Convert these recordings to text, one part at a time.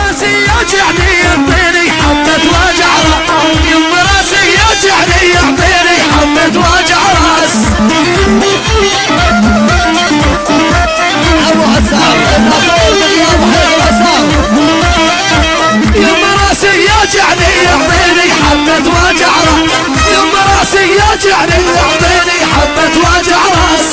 راسي يوجعني يعطيني حبة وجع راس، يما راسي يوجعني يعطيني حبة وجع راس. ابو حسام يا ابو حسام، يما راسي يوجعني يعطيني حبة وجع راس، يما راسي يوجعني يعطيني حبة وجع راس.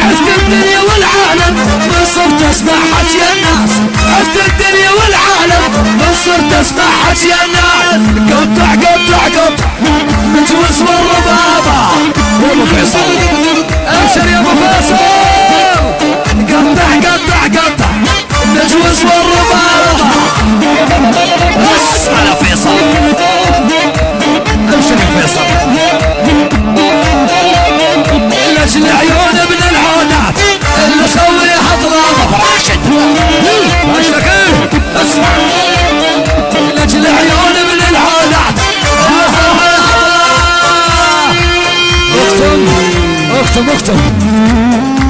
عفت الدنيا والعالم من صرت اسمع حكي الناس، عفت الدنيا والعالم من صرت اسمع حكي الناس. قطع قطع قطع مجوز والربابة يا ابو فيصل، ابشر يا ابو فيصل. قطع قطع قطع مجوز والربابة. بس على فيصل، ابشر يا فيصل. لجل عيون ابن العودات اللي سويها ضرابه راشد. راشدك اسمع، لجل عيون ابن العودات. اكتب اكتب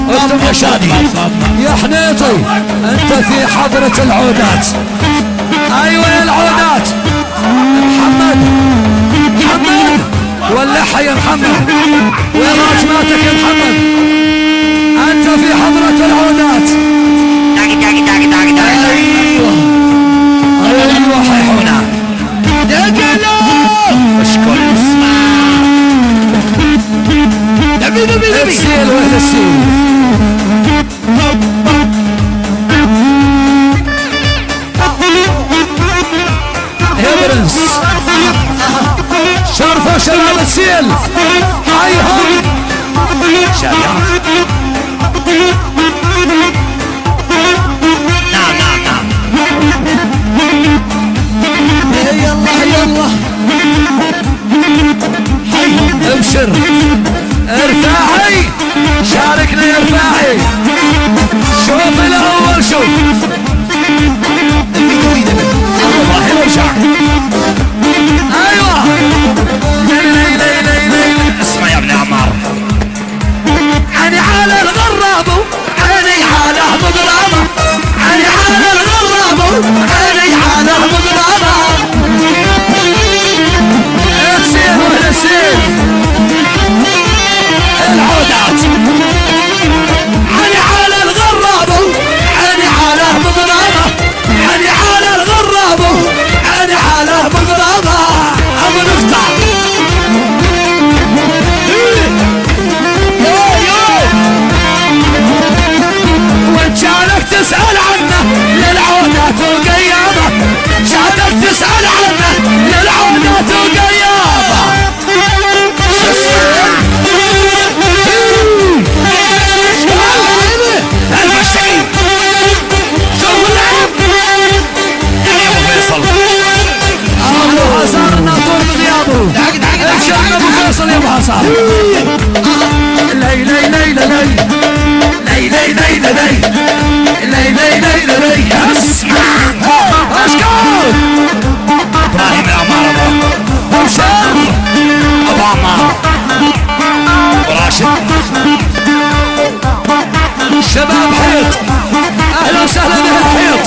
اكتب يا شادي يا حنيطي، انت في حضرة العودات. ايوه يا العودات. محمد محمد ولعها يا محمد، وين راجماتك يا محمد؟ انت في حضرة العودات. ايوه ايوه حيحونا دقلو اشكر اسمع. نبي نبي نبي السيل وين السيل؟ يا برنس شرفوا شباب السيل، حيهم شباب. نعم نعم نعم. يلا يلا حيهم. ابشر ارفاعي، شاركنا يا ارفاعي. شوف الاول شوف الله يرجع. ايوه اسمع يا ابن عمار، عيني على الغراب عيني على مقرابه، عيني على الغراب عيني على مقرابه. السيل ولا السيل العودات. عيني على الغراب عيني على مقرابه، عيني على الغراب عيني على مقرابه. ابو نفتح وان جالك تسأل عنه للعودات وقيامه، جالك تسأل عنه للعودات وقيامه. المشتكي شوف اللعب يا ابو فيصل. ابو حسن الناطور بغيابه، اشعل ابو فيصل يا ابو حسن. لي لي لي لي لي لي لي لي لي لي لي لي. اسمع اشكال ابراهيم العمار، ابو شام ابو عمار وراشد. شباب حيط، اهلا وسهلا بالحيط.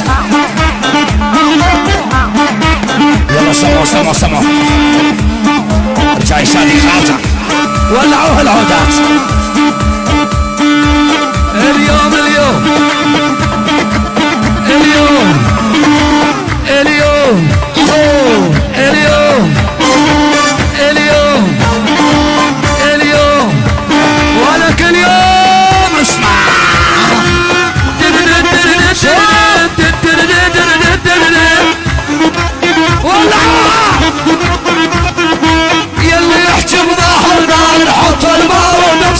يلا سمعوا سمعوا سمعوا. ارجعي شادي خارجه، ولعوها العودات. اليوم اليوم اليوم اليوم اليوم اليوم اليوم ولك اليوم. اسمع ولعوها. يلي يحكي بظهرنا نحط الماء ونمسح